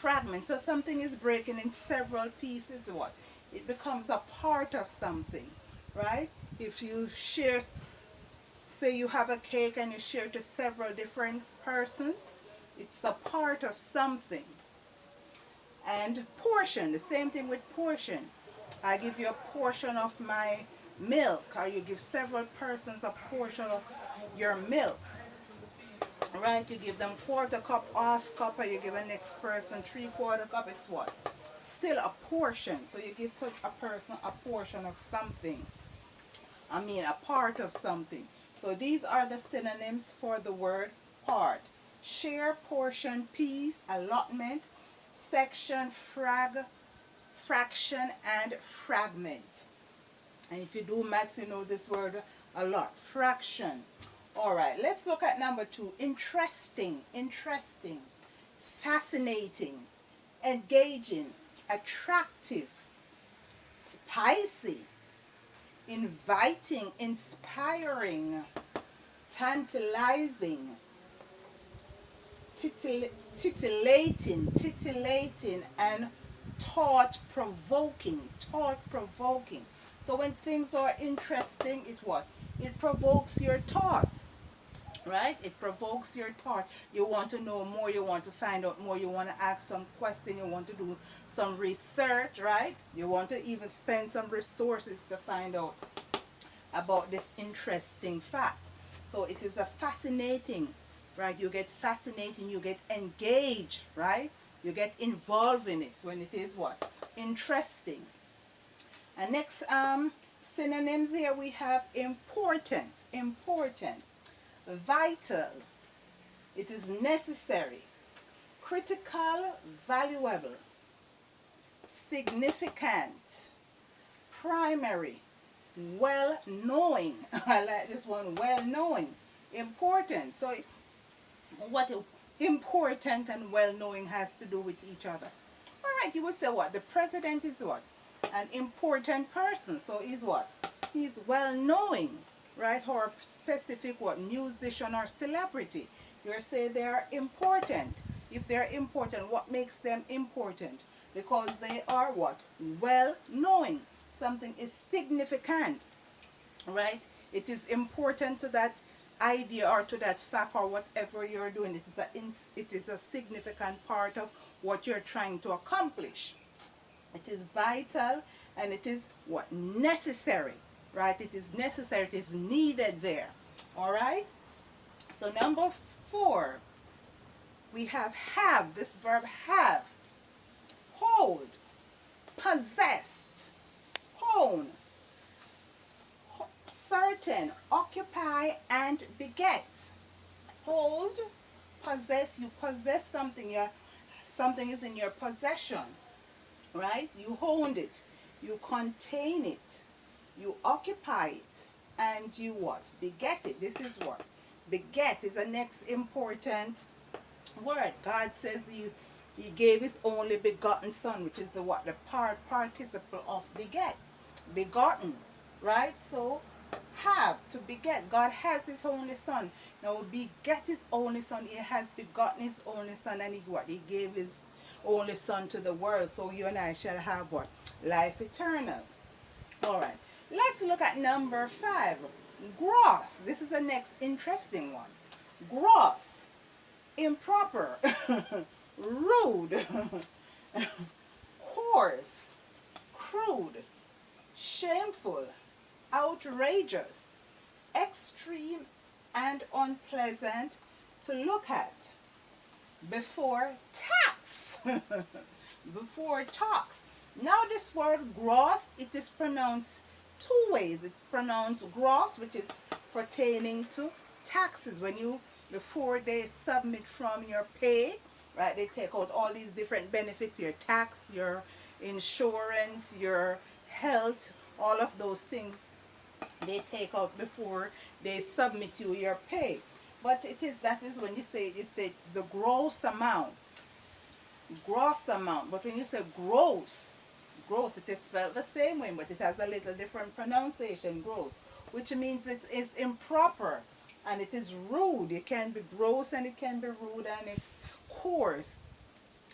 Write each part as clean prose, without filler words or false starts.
fragment. So something is breaking in several pieces. What? It becomes a part of something, right? If you share, say you have a cake and you share to several different persons, it's a part of something. And portion, the same thing with portion. I give you a portion of my milk, or you give several persons a portion of your milk. Right? You give them quarter cup, half cup, or you give a next person 3/4 cup. It's what? Still a portion. So you give such a person a portion of something. I mean a part of something. So these are the synonyms for the word part. Share, portion, piece, allotment, section, fraction, and fragment. And if you do maths, you know this word a lot. Fraction. All right, let's look at number 2. Interesting, interesting, fascinating, engaging, attractive, spicy, inviting, inspiring, tantalizing, titillating, and thought-provoking, thought-provoking. So when things are interesting, it what? It provokes your thought, right? It provokes your thought. You want to know more, you want to find out more, you want to ask some question, you want to do some research, right? You want to even spend some resources to find out about this interesting fact. So it is a fascinating, right? You get fascinating, you get engaged, right? You get involved in it when it is what? Interesting. And next synonyms here we have important, important, vital, it is necessary, critical, valuable, significant, primary, well-knowing. I like this one, well-knowing, important. So what important and well-knowing has to do with each other? All right, you would say what? The president is what? An important person. So he's what? He's well-knowing, right? Or specific what? Musician or celebrity. You're saying they are important. If they're important, what makes them important? Because they are what? Well-knowing. Something is significant, right? It is important to that idea or to that fact or whatever you're doing. It is a significant part of what you're trying to accomplish. It is vital, and it is what? Necessary, right? It is necessary, it is needed there. All right? So number 4, we have this verb have, hold, possessed, own, certain, occupy, and beget. Hold, possess, you possess something, something is in your possession, right? You owned it, you contain it, you occupy it, and you what? Beget it. This is what? Beget is the next important word. God says he gave his only begotten son, which is the what? The participle of beget. Begotten, right? So have, to beget. God has his only son. Now beget his only son. He has begotten his only son, and he what? He gave his only son to the world. So you and I shall have what? Life eternal. All right. Let's look at number 5. Gross. This is the next interesting one. Gross, improper, rude, coarse, crude, shameful, outrageous, extreme, and unpleasant to look at. Before tax. Before tax. Now this word gross, it is pronounced 2 ways. It's pronounced gross, which is pertaining to taxes. When you, before they submit from your pay, right, they take out all these different benefits, your tax, your insurance, your health, all of those things they take out before they submit you your pay. But that is when you say it's the gross amount. Gross amount. But when you say gross, it is spelled the same way, but it has a little different pronunciation, gross, which means it is improper and it is rude. It can be gross and it can be rude, and it's coarse.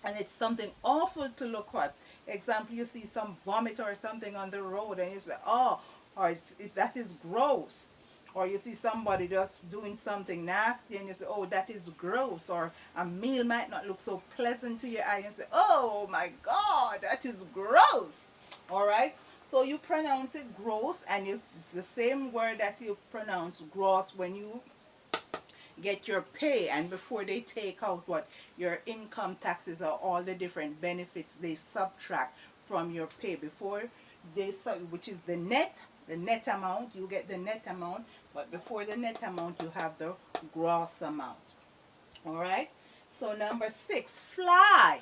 and it's something awful to look at. Example, you see some vomit or something on the road and you say, oh, or that is gross. Or you see somebody just doing something nasty and you say, oh, that is gross. Or a meal might not look so pleasant to your eye and you say, oh my God, that is gross. All right? So you pronounce it gross, and it's the same word that you pronounce gross when you get your pay, and before they take out what your income taxes or all the different benefits they subtract from your pay before they, which is the net amount. You get the net amount, but before the net amount you have the gross amount. All right, so number 6, fly.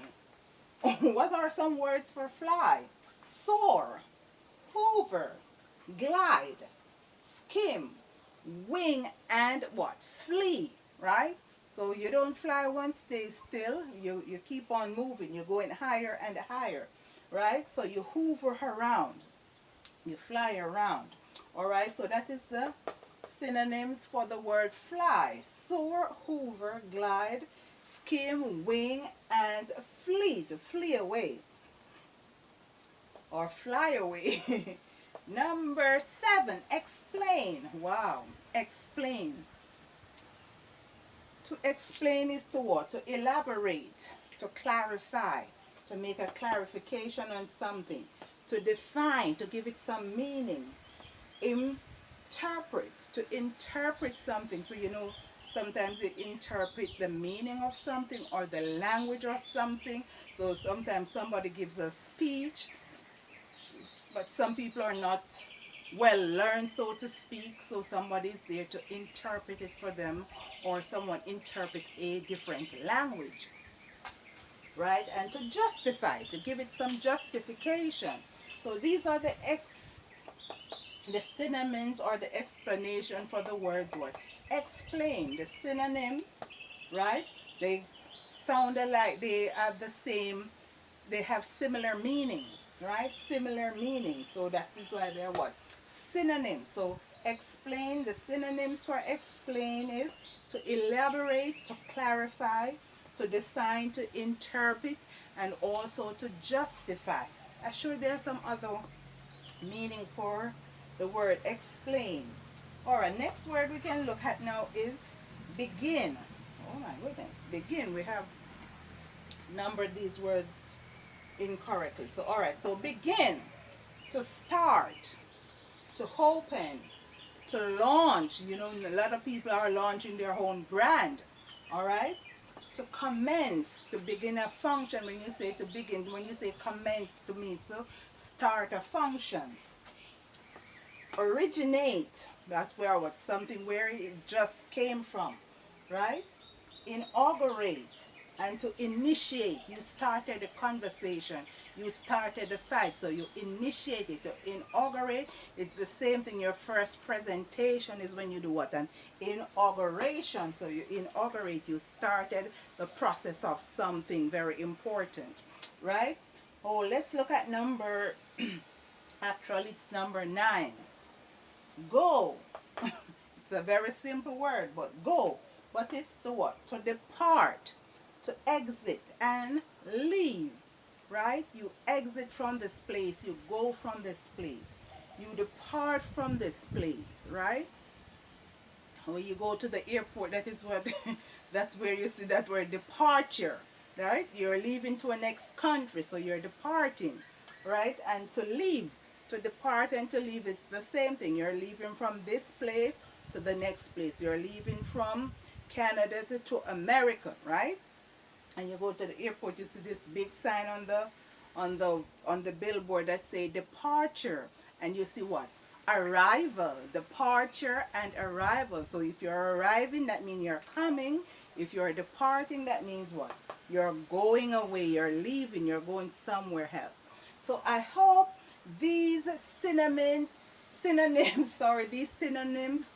What are some words for fly? Soar, hover, glide, skim, wing, and what? Flee, right? So you don't fly one, stay still. You keep on moving. You're going higher and higher, right? So you hover around. You fly around. All right, so that is the synonyms for the word fly. Soar, hover, glide, skim, wing, and flee, to flee away or fly away. Number 7, explain. Wow, explain. To explain is to what? To elaborate, to clarify, to make a clarification on something, to define, to give it some meaning. Interpret, to interpret something. So you know, sometimes they interpret the meaning of something or the language of something. So sometimes somebody gives a speech, but some people are not well learned, so to speak, so somebody's there to interpret it for them, or someone interpret a different language, right? And to justify, to give it some justification. So these are the synonyms or the explanation for the words what explain. The synonyms, right? They sound alike, they have the same, they have similar meaning, right? Similar meaning. So that is why they're what? Synonyms. So explain, the synonyms for explain is to elaborate, to clarify, to define, to interpret, and also to justify. I'm sure there's some other meaning for the word explain. Alright, next word we can look at now is begin. Oh my goodness, begin. We have numbered these words incorrectly. So alright, so begin, to start, to open, to launch. You know, a lot of people are launching their own brand. Alright, to commence, to begin a function. When you say to begin, when you say commence, to mean to start a function. Originate, that's where what, something where it just came from, right? Inaugurate, and to initiate. You started a conversation, you started a fight, so you initiate it. To inaugurate is the same thing. Your first presentation is when you do what? An inauguration. So you inaugurate, you started the process of something very important, right? Oh, let's look at number actually it's number 9. Go. It's a very simple word, but go. But it's to what? To depart, to exit and leave, right? You exit from this place, you go from this place, you depart from this place, right? When you go to the airport, that is what that's where you see that word departure, right? You're leaving to a next country, so you're departing, right? And to leave, to depart and to leave, it's the same thing. You're leaving from this place to the next place. You're leaving from Canada to America, right? And you go to the airport, you see this big sign on the billboard that say departure, and you see what? Arrival, departure and arrival. So if you're arriving, that means you're coming. If you're departing, that means what? You're going away, you're leaving, you're going somewhere else. So I hope these synonyms, these synonyms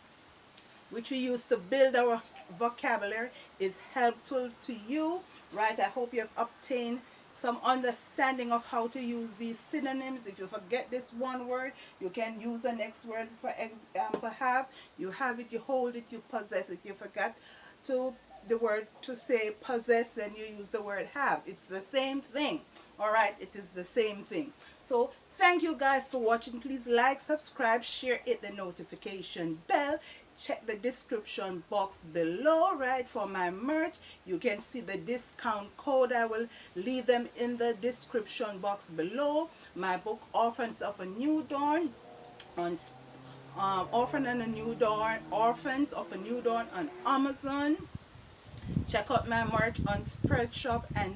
which we use to build our vocabulary is helpful to you, right? I hope you have obtained some understanding of how to use these synonyms. If you forget this one word, you can use the next word. For example, have, you have it, you hold it, you possess it. You forgot to the word to say possess, then you use the word have. It's the same thing. All right, it is the same thing. So thank you guys for watching. Please like, subscribe, share, hit the notification bell. Check the description box below, right, for my merch. You can see the discount code. I will leave them in the description box below. My book, Orphans of a New Dawn, on Orphans of a New Dawn on Amazon. Check out my merch on Spreadshop and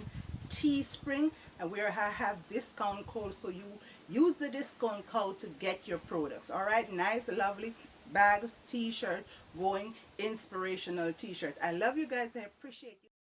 Teespring, and where I have discount code, so you use the discount code to get your products. All right, nice, lovely bags, t-shirt, going inspirational t-shirt. I love you guys. I appreciate you.